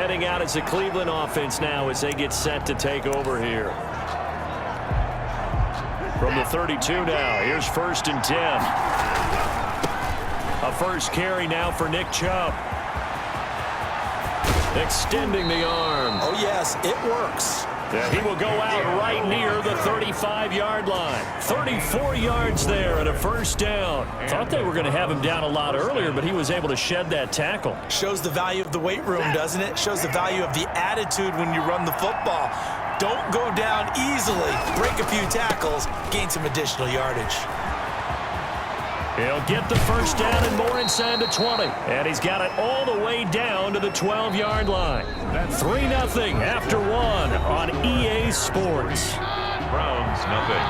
heading out as the Cleveland offense now as they get set to take over here. From the 32 now, here's 1st and 10. A first carry now for Nick Chubb. Extending the arm. Oh, yes, it works. Yeah, he will go out right near the 35-yard line. 34 yards there and a first down. Thought they were going to have him down a lot earlier, but he was able to shed that tackle. Shows the value of the weight room, doesn't it? Shows the value of the attitude when you run the football. Don't go down easily. Break a few tackles, gain some additional yardage. He'll get the first down and more inside the 20. And he's got it all the way down to the 12-yard line. 3-0 after 1 on EA Sports. Browns, nothing.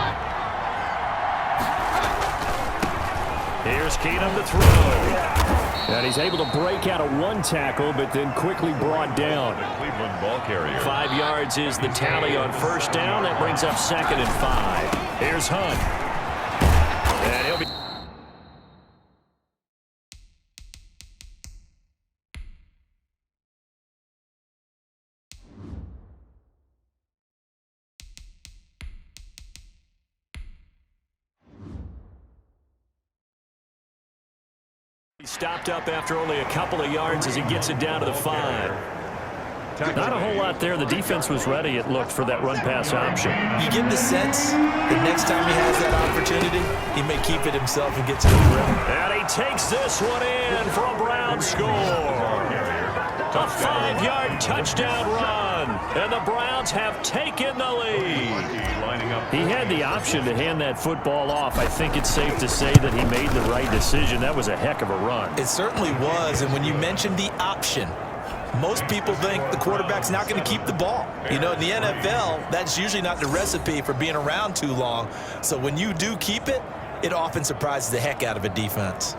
Here's Keenum to throw. And he's able to break out of one tackle, but then quickly brought down. The Cleveland ball carrier. 5 yards is the tally on first down. That brings up 2nd and 5. Here's Hunt. And he'll be... He stopped up after only a couple of yards as he gets it down to the 5. Not a whole lot there. The defense was ready, it looked, for that run-pass option. You get the sense that next time he has that opportunity, he may keep it himself and get to the rim. And he takes this one in for a Brown score. A 5-yard touchdown run. And the Browns have taken the lead. He had the option to hand that football off. I think it's safe to say that he made the right decision. That was a heck of a run. It certainly was. And when you mentioned the option, most people think the quarterback's not going to keep the ball. You know, in the NFL, that's usually not the recipe for being around too long. So when you do keep it, it often surprises the heck out of a defense.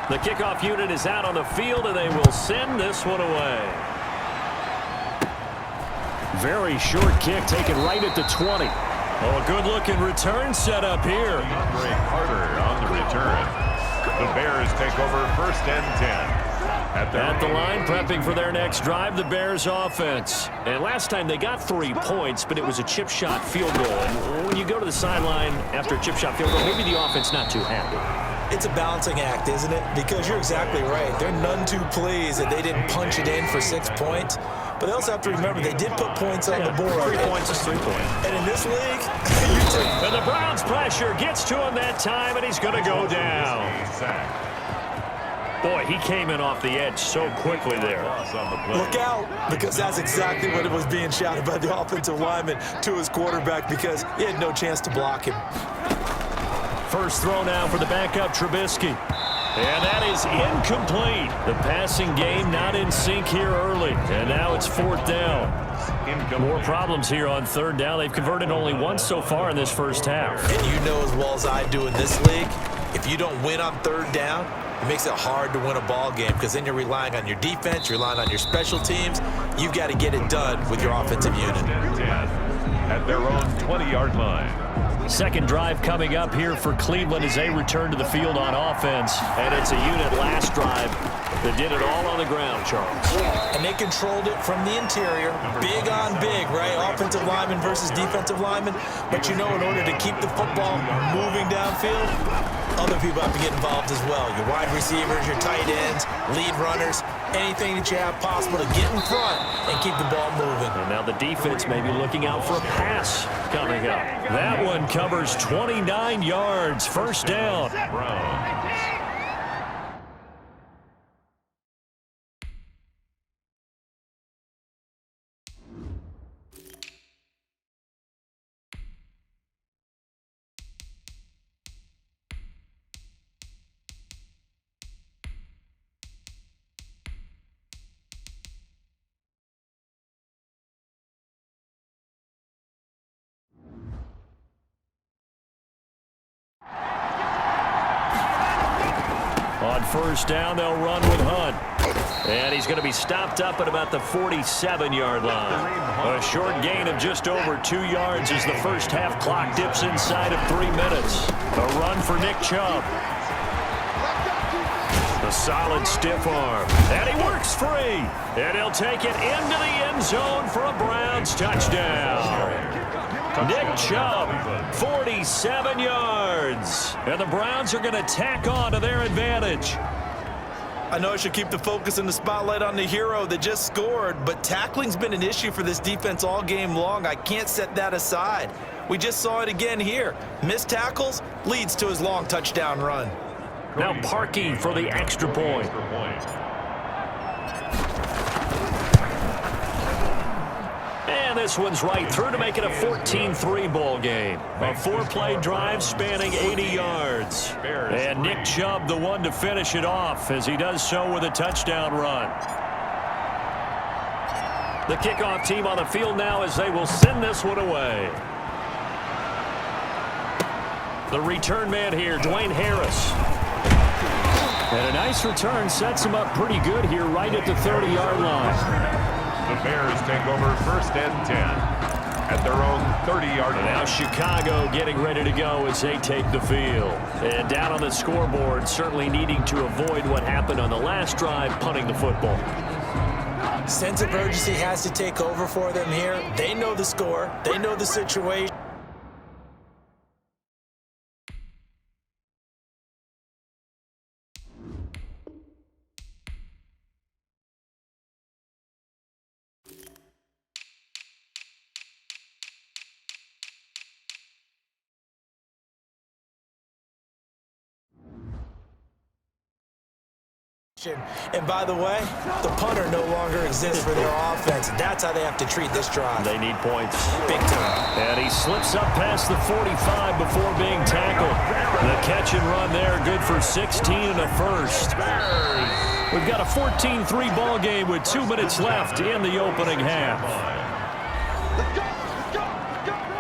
The kickoff unit is out on the field, and they will send this one away. Very short kick taken right at the 20. Oh, a good-looking return set up here. Andre Carter on the return. The Bears take over 1st and 10. At the line, prepping for their next drive, the Bears offense. And last time they got 3 points, but it was a chip shot field goal. And when you go to the sideline after a chip shot field goal, maybe the offense not too happy. It's a balancing act, isn't it? Because you're exactly right. They're none too pleased that they didn't punch it in for 6 points. But they also have to remember they did put points on the board. 3 points is 3 points. And in this league, and the Browns pressure gets to him that time, and he's going to go down. Boy, he came in off the edge so quickly there. Look out, because that's exactly what it was being shouted by the offensive lineman to his quarterback, because he had no chance to block him. First throw now for the backup Trubisky. And that is incomplete. The passing game not in sync here early. And now it's 4th down. More problems here on 3rd down. They've converted only once so far in this first half. And you know as well as I do in this league, if you don't win on 3rd down, it makes it hard to win a ball game, because then you're relying on your defense, you're relying on your special teams. You've got to get it done with your offensive unit. At their own 20-yard line. Second drive coming up here for Cleveland as they return to the field on offense. And it's a unit last drive that did it all on the ground, Charles. And they controlled it from the interior. Big on big, right? Offensive lineman versus defensive lineman. But you know, in order to keep the football moving downfield, other people have to get involved as well. Your wide receivers, your tight ends, lead runners, anything that you have possible to get in front and keep the ball moving. And now the defense may be looking out for a pass coming up. That one covers 29 yards. First down. Browns. On first down, they'll run with Hunt. And he's going to be stopped up at about the 47-yard line. A short gain of just over 2 yards as the first half clock dips inside of 3 minutes. A run for Nick Chubb. A solid stiff arm. And he works free. And he'll take it into the end zone for a Browns touchdown. Nick Chubb, 47 yards. And the Browns are going to tack on to their advantage. I know I should keep the focus and the spotlight on the hero that just scored, but tackling's been an issue for this defense all game long. I can't set that aside. We just saw it again here. Missed tackles leads to his long touchdown run. Now Parkey for the extra point. And this one's right through to make it a 14-3 ball game. A 4-play drive spanning 80 yards. And Nick Chubb the one to finish it off as he does so with a touchdown run. The kickoff team on the field now as they will send this one away. The return man here, Dwayne Harris. And a nice return sets him up pretty good here right at the 30-yard line. The Bears take over first and 10 at their own 30-yard line. Now Chicago getting ready to go as they take the field. And down on the scoreboard, certainly needing to avoid what happened on the last drive, punting the football. Sense of urgency has to take over for them here. They know the score. They know the situation. And by the way, the punter no longer exists for their offense. That's how they have to treat this drive. They need points. Big time. And he slips up past the 45 before being tackled. The catch and run there, good for 16 and a first. We've got a 14-3 ball game with 2 minutes left in the opening half.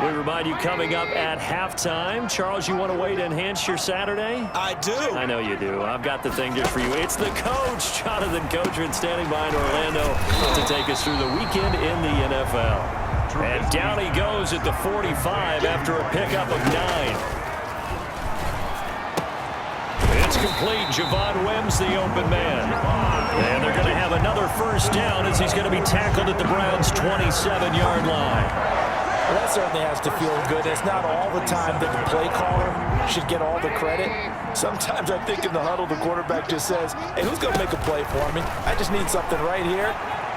We remind you coming up at halftime. Charles, you want a way to enhance your Saturday? I do. I know you do. I've got the thing just for you. It's the coach, Jonathan Coachman, standing by in Orlando to take us through the weekend in the NFL. And down he goes at the 45 after a pickup of 9. It's complete. Javon Wims, the open man. And they're going to have another first down as he's going to be tackled at the Browns' 27-yard line. Well, that certainly has to feel good. It's not all the time that the play caller should get all the credit. Sometimes I think in the huddle, the quarterback just says, hey, who's going to make a play for me? I just need something right here.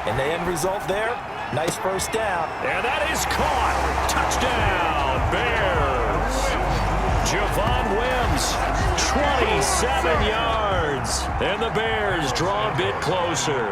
And the end result there, nice first down. And that is caught. Touchdown, Bears. Javon Wims, 27 yards. And the Bears draw a bit closer.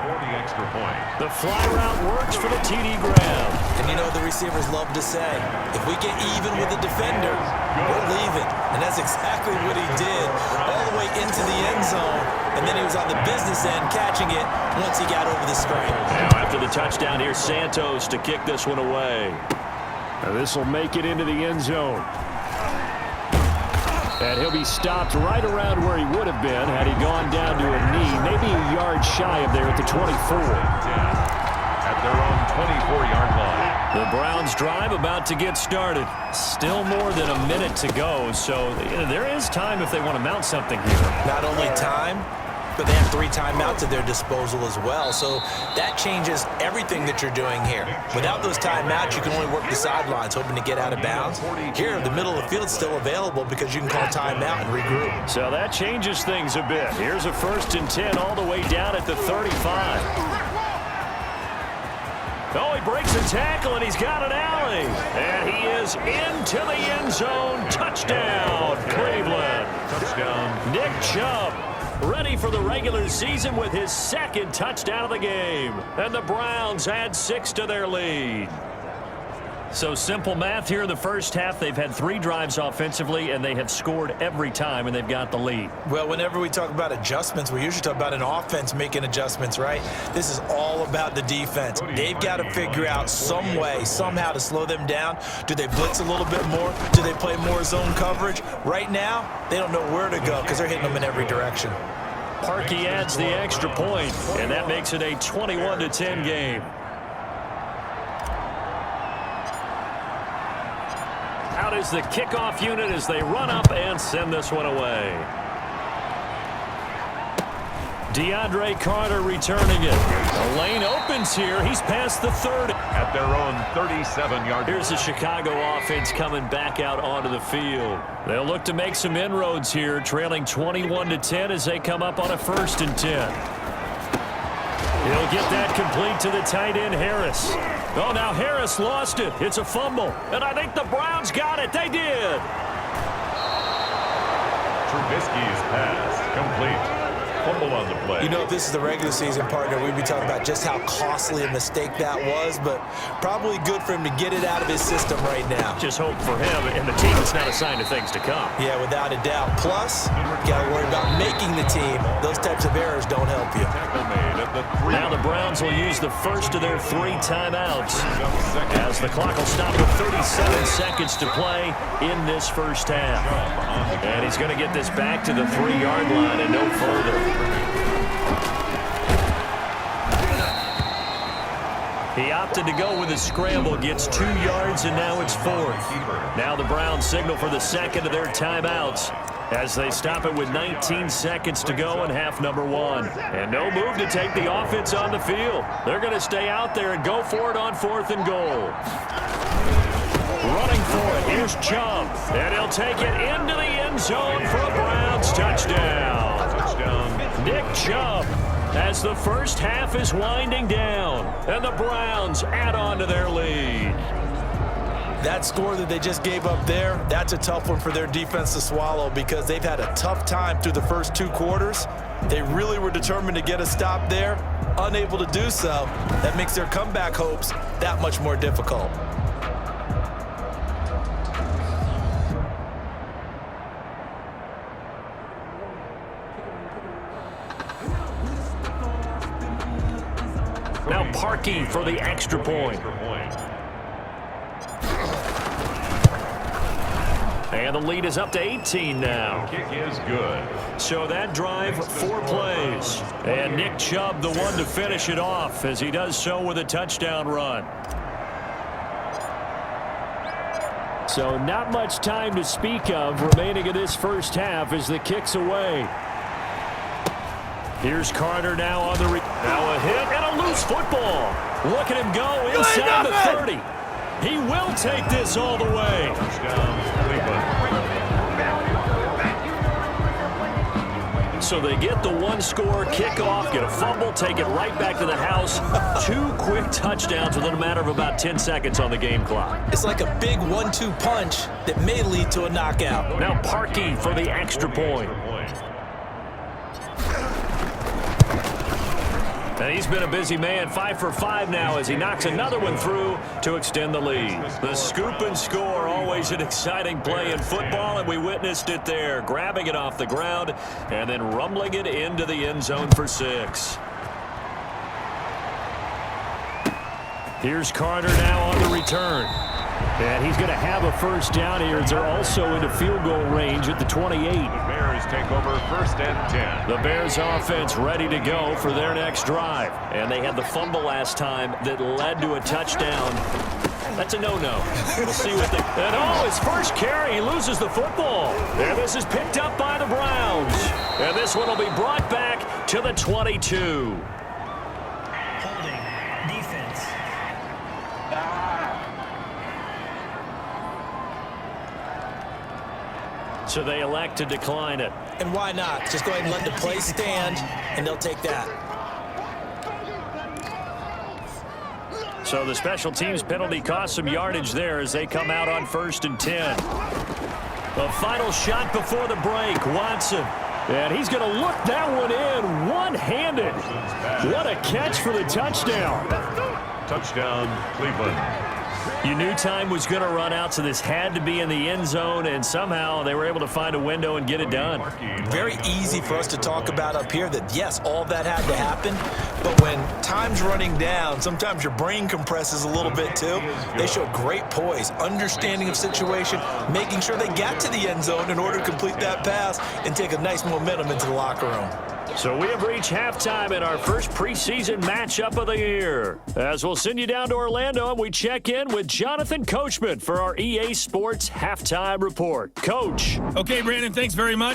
The fly route works for the TD grab. And you know the receivers love to say, if we get even with the defender, we're leaving. And that's exactly what he did all the way into the end zone. And then he was on the business end catching it once he got over the screen. Now after the touchdown, here's Santos to kick this one away. This will make it into the end zone. And he'll be stopped right around where he would have been had he gone down to a knee, maybe a yard shy of there at the 24. At their own 24-yard line. The Browns drive about to get started. Still more than a minute to go, so there is time if they want to mount something here. Not only time, but they have 3 timeouts at their disposal as well. So that changes everything that you're doing here. Without those timeouts, you can only work the sidelines, hoping to get out of bounds. Here, the middle of the field's still available because you can call timeout and regroup. So that changes things a bit. Here's a 1st and 10 all the way down at the 35. Oh, he breaks a tackle, and he's got an alley. And he is into the end zone. Touchdown, Cleveland. Touchdown. Nick Chubb, ready for the regular season with his 2nd touchdown of the game. And the Browns add 6 to their lead. So simple math here in the first half. They've had 3 drives offensively, and they have scored every time, and they've got the lead. Well, whenever we talk about adjustments, we usually talk about an offense making adjustments, right? This is all about the defense. They've got to figure out some way, somehow to slow them down. Do they blitz a little bit more? Do they play more zone coverage? Right now, they don't know where to go because they're hitting them in every direction. Parkey adds the extra point, and that makes it a 21-10 game. Out is the kickoff unit as they run up and send this one away. DeAndre Carter returning it. The lane opens here. He's past the 30. At their own 37-yard. Here's the Chicago offense coming back out onto the field. They'll look to make some inroads here, trailing 21-10 as they come up on a 1st and 10. He'll get that complete to the tight end, Harris. Oh, now Harris lost it. It's a fumble. And I think the Browns got it. They did. Trubisky's pass complete. Fumble on the play. You know, if this is the regular season, partner, we'd be talking about just how costly a mistake that was, but probably good for him to get it out of his system right now. Just hope for him and the team it's not a sign of things to come. Yeah, without a doubt. Plus, you got to worry about making the team. Those types of errors don't help you. Now the Browns will use the first of their 3 timeouts as the clock will stop with 37 seconds to play in this first half. And he's going to get this back to the 3-yard line and no further. He opted to go with a scramble, gets 2 yards, and now it's 4th. Now the Browns signal for the second of their timeouts as they stop it with 19 seconds to go in half number 1. And no move to take the offense on the field. They're going to stay out there and go for it on 4th and goal. Running for it, here's Chubb, and he'll take it into the end zone for a Browns touchdown. Nick Chubb as the first half is winding down, and the Browns add on to their lead. That score that they just gave up there, that's a tough one for their defense to swallow because they've had a tough time through the first 2 quarters. They really were determined to get a stop there, unable to do so. That makes their comeback hopes that much more difficult. Now Parkey for the extra point. And the lead is up to 18 now. Kick is good. So that drive, 4 plays. And Nick Chubb the one to finish it off as he does so with a touchdown run. So not much time to speak of remaining in this first half as the kick's away. Here's Carter now on the now a hit and a loose football. Look at him go inside the 30. He will take this all the way. Touchdown, Cleveland. So they get the 1-score kickoff, get a fumble, take it right back to the house. 2 quick touchdowns within a matter of about 10 seconds on the game clock. It's like a big 1-2 punch that may lead to a knockout. Now Parkey for the extra point. And he's been a busy man, 5 for 5 now as he knocks another one through to extend the lead. The scoop and score, always an exciting play in football, and we witnessed it there, grabbing it off the ground and then rumbling it into the end zone for 6. Here's Carter now on the return. And he's going to have a first down here as they're also into field goal range at the 28. The Bears take over 1st and 10. The Bears offense ready to go for their next drive. And they had the fumble last time that led to a touchdown. That's a no-no. We'll see what they... And his first carry, he loses the football. And this is picked up by the Browns. And this one will be brought back to the 22. So they elect to decline it. And why not? Just go ahead and let the play stand, and they'll take that. So the special teams penalty cost some yardage there as they come out on 1st and 10. A final shot before the break. Watson. And he's going to look that one in one-handed. What a catch for the touchdown. Touchdown, Cleveland. You knew time was going to run out, so this had to be in the end zone, and somehow they were able to find a window and get it done. Very easy for us to talk about up here that, yes, all that had to happen, but when time's running down, sometimes your brain compresses a little bit too. They showed great poise, understanding of situation, making sure they got to the end zone in order to complete that pass and take a nice momentum into the locker room. So we have reached halftime in our first preseason matchup of the year. As we'll send you down to Orlando, and we check in with Jonathan Coachman for our EA Sports Halftime Report. Coach. Okay, Brandon, thanks very much.